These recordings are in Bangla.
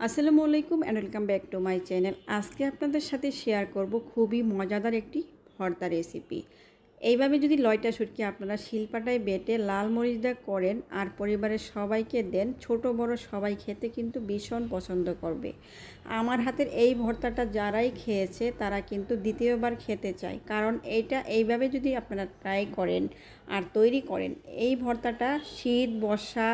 আসসালামু আলাইকুম and welcome back to my channel. আজকে আপনাদের সাথে শেয়ার করব খুবই মজাদার একটি ভর্তা রেসিপি। এইভাবে যদি লয়টা শুটকি আপনারা শিলপাটায় বেটে লাল মরিচ দিয়ে করেন আর পরিবারের সবাইকে দেন, ছোট বড় সবাই খেতে কিন্তু ভীষণ পছন্দ করবে। আমার হাতের এই ভর্তাটা যারাই খেয়েছে তারা কিন্তু দ্বিতীয়বার খেতে চায়, কারণ এইভাবে যদি আপনারা ট্রাই করেন আর তৈরি করেন, এই ভর্তাটা শীত বর্ষা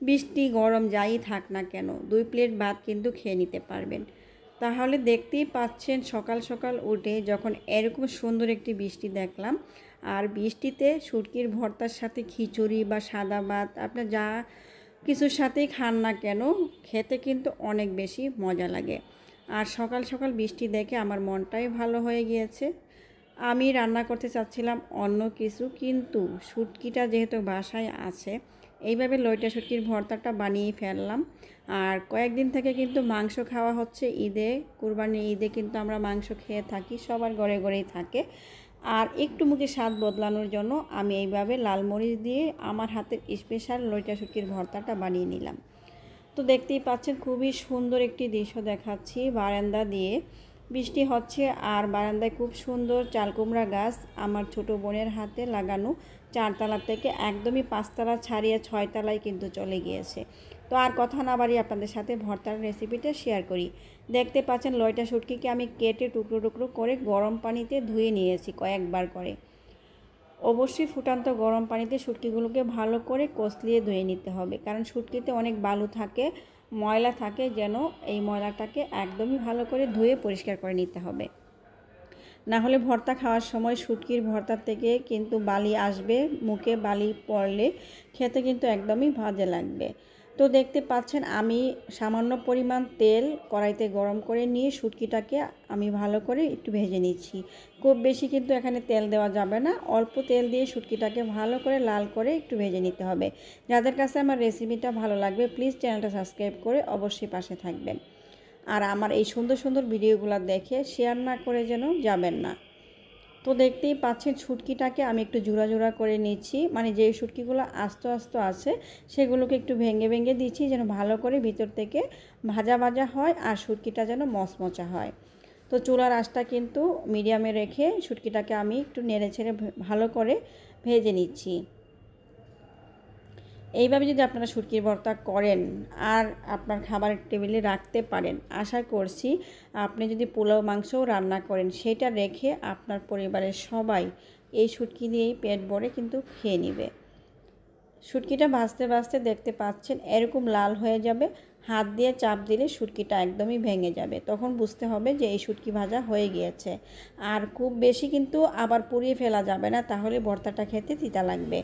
বৃষ্টি গরম যাই থাক না কেন 2 প্লেট ভাত কিন্তু খেয়ে নিতে পারবেন। তাহলে দেখতেই পাচ্ছেন সকাল সকাল উঠে যখন এরকম সুন্দর একটি বৃষ্টি দেখলাম, আর বৃষ্টিতে শুটকির ভর্তার সাথে খিচুড়ি বা সাদা ভাত আপনার যা কিছুর সাথেই খান না কেন খেতে কিন্তু অনেক বেশি মজা লাগে। আর সকাল সকাল বৃষ্টি দেখে আমার মনটাই ভালো হয়ে গিয়েছে। আমি রান্না করতে চাচ্ছিলাম অন্য কিছু, কিন্তু শুটকিটা যেহেতু বাসায় আছে, এইভাবে লইটা শুটকির ভর্তাটা বানিয়ে ফেললাম। আর কয়েকদিন থেকে কিন্তু মাংস খাওয়া হচ্ছে, কুরবানির ঈদে কিন্তু আমরা মাংস খেয়ে থাকি, সবার ঘরে ঘরেই থাকে। আর একটু মুখে স্বাদ বদলানোর জন্য আমি এইভাবে লাল মরিচ দিয়ে আমার হাতের স্পেশাল লইটা শুটকির ভর্তাটা বানিয়ে নিলাম। তো দেখতেই পাচ্ছেন খুবই সুন্দর একটি দৃশ্য দেখাচ্ছি। বারান্দা দিয়ে বৃষ্টি হচ্ছে আর বারান্দায় খুব সুন্দর চালকুমড়া গাছ আমার ছোট বোনের হাতে লাগানো, 4তলা থেকে একদমই 5তলা ছাড়িয়ে 6তলায় কিন্তু চলে গিয়েছে। তো আর কথা না বাড়িয়ে আপনাদের সাথে ভর্তার রেসিপিটা শেয়ার করি। দেখতে পাচ্ছেন লয়টা শুটকিকে আমি কেটে টুকরো টুকরো করে গরম পানিতে ধুয়ে নিয়েছি কয়েকবার করে। অবশ্যই ফুটান্ত গরম পানিতে শুটকিগুলোকে ভালো করে কষলিয়ে ধুয়ে নিতে হবে, কারণ শুটকিতে অনেক বালু থাকে, ময়লা থাকে, যেন এই ময়লাটাকে একদমই ভালো করে ধুয়ে পরিষ্কার করে নিতে হবে। না হলে ভর্তা খাওয়ার সময় শুটকির ভর্তার থেকে কিন্তু বালি আসবে, মুখে বালি পড়লে খেতে কিন্তু একদমই বাজে লাগবে। তো দেখতে পাচ্ছেন আমি সামান্য পরিমাণ তেল কড়াইতে গরম করে নিয়ে শুটকিটাকে আমি ভালো করে একটু ভেজে নিচ্ছি। খুব বেশি কিন্তু এখানে তেল দেওয়া যাবে না, অল্প তেল দিয়ে শুটকিটাকে ভালো করে লাল করে একটু ভেজে নিতে হবে। যাদের কাছে আমার রেসিপিটা ভালো লাগবে প্লিজ চ্যানেলটা সাবস্ক্রাইব করে অবশ্যই পাশে থাকবেন। আর আমার এই সুন্দর সুন্দর ভিডিওগুলো দেখে শেয়ার না করে যেন যাবেন না। তো দেখতেই পাচ্ছেন শুটকিটাকে আমি একটু জোড়া জোড়া করে নিচ্ছি, মানে যে শুটকিগুলো আস্ত আস্ত আছে সেগুলোকে একটু ভেঙে ভেঙে দিচ্ছি, যেন ভালো করে ভিতর থেকে ভাজা ভাজা হয় আর শুটকিটা যেন মচমচা হয়। তো চুলার আঁচটা কিন্তু মিডিয়ামে রেখে শুটকিটাকে আমি একটু নেড়ে ছেড়ে ভালো করে ভেজে নিচ্ছি। এইভাবে যদি আপনারা শুটকির ভর্তা করেন আর আপনার খাবারের টেবিলে রাখতে পারেন, আশা করছি আপনি যদি পোলাও মাংসও রান্না করেন সেটা রেখে আপনার পরিবারের সবাই এই শুটকি দিয়েই পেট ভরে কিন্তু খেয়ে নেবে। শুটকিটা ভাজতে ভাজতে দেখতে পাচ্ছেন এরকম লাল হয়ে যাবে, হাত দিয়ে চাপ দিলে শুটকিটা একদমই ভেঙে যাবে, তখন বুঝতে হবে যে এই শুটকি ভাজা হয়ে গিয়েছে। আর খুব বেশি কিন্তু আবার পুড়িয়ে ফেলা যাবে না, তাহলে ভর্তাটা খেতে তিতা লাগবে।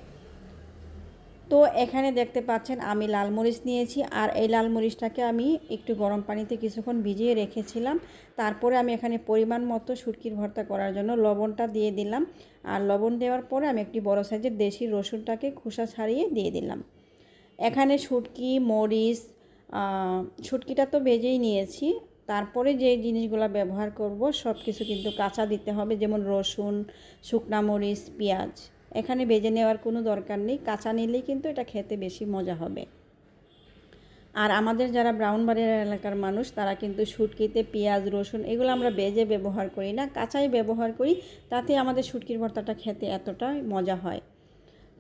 তো এখানে দেখতে পাচ্ছেন আমি লাল মরিচ নিয়েছি, আর এই লাল মরিচটাকে আমি একটু গরম পানিতে কিছুক্ষণ ভিজিয়ে রেখেছিলাম। তারপরে আমি এখানে পরিমাণ মতো শুটকির ভর্তা করার জন্য লবণটা দিয়ে দিলাম। আর লবণ দেওয়ার পরে আমি একটি বড় সাইজের দেশি রসুনটাকে খোসা ছাড়িয়ে দিয়ে দিলাম। এখানে শুটকি মরিচ, শুটকিটা তো ভেজেই নিয়েছি, তারপরে যে জিনিসগুলো ব্যবহার করব সব কিছু কিন্তু কাঁচা দিতে হবে, যেমন রসুন, শুকনা মরিচ, পেঁয়াজ। এখানে ভেজে নেওয়ার কোনো দরকার নেই, কাঁচা নিলেই কিন্তু এটা খেতে বেশি মজা হবে। আর আমাদের যারা ব্রাউনবাড়িয়া এলাকার মানুষ তারা কিন্তু শুটকিতে পেঁয়াজ রসুন এগুলো আমরা ভেজে ব্যবহার করি না, কাঁচাই ব্যবহার করি, তাতে আমাদের শুটকির ভর্তাটা খেতে এতটাই মজা হয়।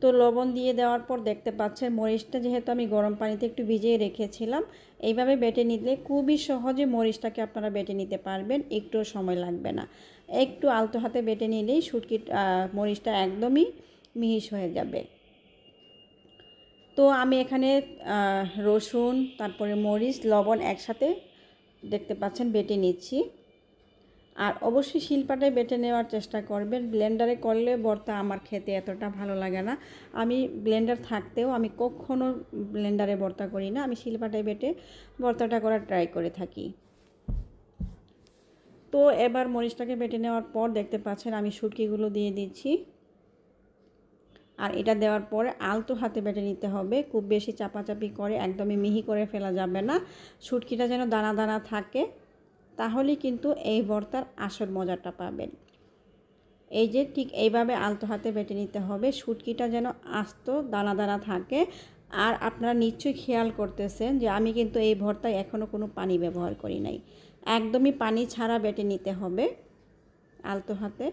তো লবণ দিয়ে দেওয়ার পর দেখতে পাচ্ছেন মরিচটা যেহেতু আমি গরম পানিতে একটু ভিজিয়ে রেখেছিলাম, এইভাবে বেটে নিলে খুবই সহজে মরিচটাকে আপনারা বেটে নিতে পারবেন, একটুও সময় লাগবে না। একটু আলতো হাতে বেটে নিলেই মরিচটা একদমই মিহিস হয়ে যাবে। তো আমি এখানে রসুন, তারপরে মরিচ, লবণ একসাথে দেখতে পাচ্ছেন বেটে নিচ্ছি। আর অবশ্যই শিলপাটায় বেটে নেওয়ার চেষ্টা করবেন, ব্লেন্ডারে করলে ভর্তা আমার খেতে এতটা ভালো লাগে না। আমি ব্লেন্ডার থাকতেও আমি কখনো ব্লেন্ডারে ভর্তা করি না, আমি শিলপাটায় বেটে ভর্তাটা করার ট্রাই করে থাকি। তো এবার মরিচটাকে বেটে নেওয়ার পর দেখতে পাচ্ছেন আমি শুটকিগুলো দিয়ে দিচ্ছি। আর এটা দেওয়ার পরে আলতো হাতে বেটে নিতে হবে, খুব বেশি চাপাচাপি করে একদমই মিহি করে ফেলা যাবে না, শুটকিটা যেন দানা দানা থাকে, তাহলেই কিন্তু এই ভর্তার আসল মজাটা পাবেন। এই যে ঠিক এইভাবে আলতো হাতে বেটে নিতে হবে, শুটকিটা যেন আস্ত দানা দানা থাকে আর আপনারা নিশ্চয়ই খেয়াল করতেছেন যে আমি কিন্তু এই ভর্তায় এখনও কোনো পানি ব্যবহার করি নাই। একদমই পানি ছাড়া বেটে নিতে হবে আলতো হাতে।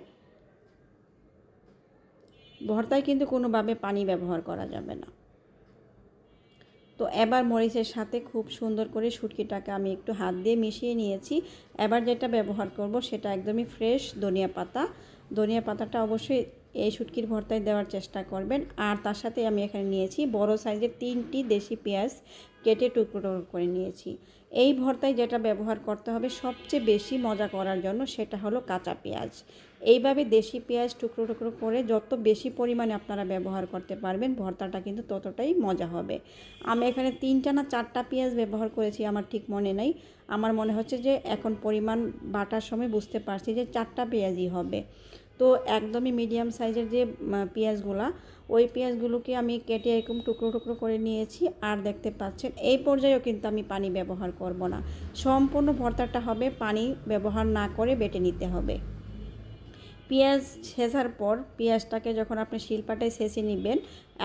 ভর্তায় কিন্তু কোনোভাবে পানি ব্যবহার করা যাবে না। তো এবার মরিচের সাথে খুব সুন্দর করে শুটকিটাকে আমি একটু হাত দিয়ে মিশিয়ে নিয়েছি। এবার যেটা ব্যবহার করব সেটা একদমই ফ্রেশ ধনিয়া পাতা। ধনিয়া পাতাটা অবশ্যই এই শুটকির ভর্তায় দেওয়ার চেষ্টা করবেন। আর তার সাথে আমি এখানে নিয়েছি বড় সাইজের 3টি দেশি পেঁয়াজ কেটে টুকরো টুকরো করে নিয়েছি। এই ভর্তায় যেটা ব্যবহার করতে হবে সবচেয়ে বেশি মজা করার জন্য সেটা হলো কাঁচা পেঁয়াজ। এইভাবে দেশি পেঁয়াজ টুকরো টুকরো করে যত বেশি পরিমাণে আপনারা ব্যবহার করতে পারবেন ভর্তাটা কিন্তু ততটাই মজা হবে। আমি এখানে 3টা না 4টা পেঁয়াজ ব্যবহার করেছি, আমার ঠিক মনে নেই। আমার মনে হচ্ছে যে এখন পরিমাণ বাটার সময় বুঝতে পারছি যে 4টা পেঁয়াজই হবে। তো একদমই মিডিয়াম সাইজের যে পেঁয়াজগুলা, ওই পেঁয়াজগুলোকে আমি কেটে এরকম টুকরো টুকরো করে নিয়েছি। আর দেখতে পাচ্ছেন এই পর্যায়েও কিন্তু আমি পানি ব্যবহার করব না। সম্পূর্ণ ভর্তাটা হবে পানি ব্যবহার না করে বেটে নিতে হবে। পেঁয়াজ ছেঁচার পর পেঁয়াজটাকে যখন আপনি শিলপাটায় ছেঁচে নেবেন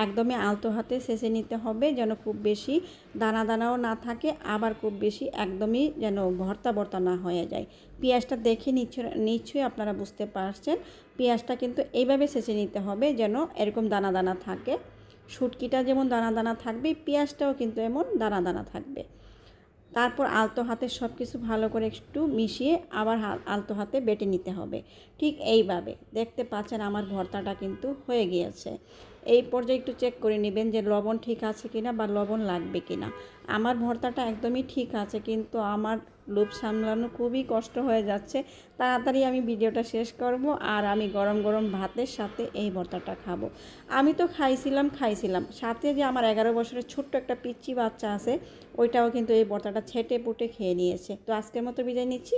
একদমই আলতো হাতে ছেঁচে নিতে হবে, যেন খুব বেশি দানা দানাও না থাকে, আবার খুব বেশি একদমই যেন ভর্তা ভর্তা না হয়ে যায়। পেঁয়াজটা দেখে নিশ্চয়ই আপনারা বুঝতে পারছেন। পেঁয়াজটা কিন্তু এইভাবে ছেঁচে নিতে হবে যেন এরকম দানা দানা থাকে। শুটকিটা যেমন দানা দানা থাকবে পেঁয়াজটাও কিন্তু এমন দানা দানা থাকবে। তারপর আলতো হাতে সব কিছু ভালো করে একটু মিশিয়ে আবার আলতো হাতে বেটে নিতে হবে। ঠিক এইভাবে দেখতে পাচ্ছেন আমার ভর্তাটা কিন্তু হয়ে গিয়েছে। এই পর্যায়ে একটু চেক করে নেবেন যে লবণ ঠিক আছে কিনা বা লবণ লাগবে কিনা। আমার ভর্তাটা একদমই ঠিক আছে, কিন্তু আমার লোভ সামলানো খুবই কষ্ট হয়ে যাচ্ছে। তাড়াতাড়ি আমি ভিডিওটা শেষ করব আর আমি গরম গরম ভাতের সাথে এই ভর্তাটা খাবো। আমি তো খাইছিলাম সাথে যে আমার 11 বছরের ছোট্ট একটা পিচ্চি বাচ্চা আছে, ওইটাও কিন্তু এই ভর্তাটা ছেটে পুটে খেয়ে নিয়েছে। তো আজকের মতো বিদায় নিচ্ছি।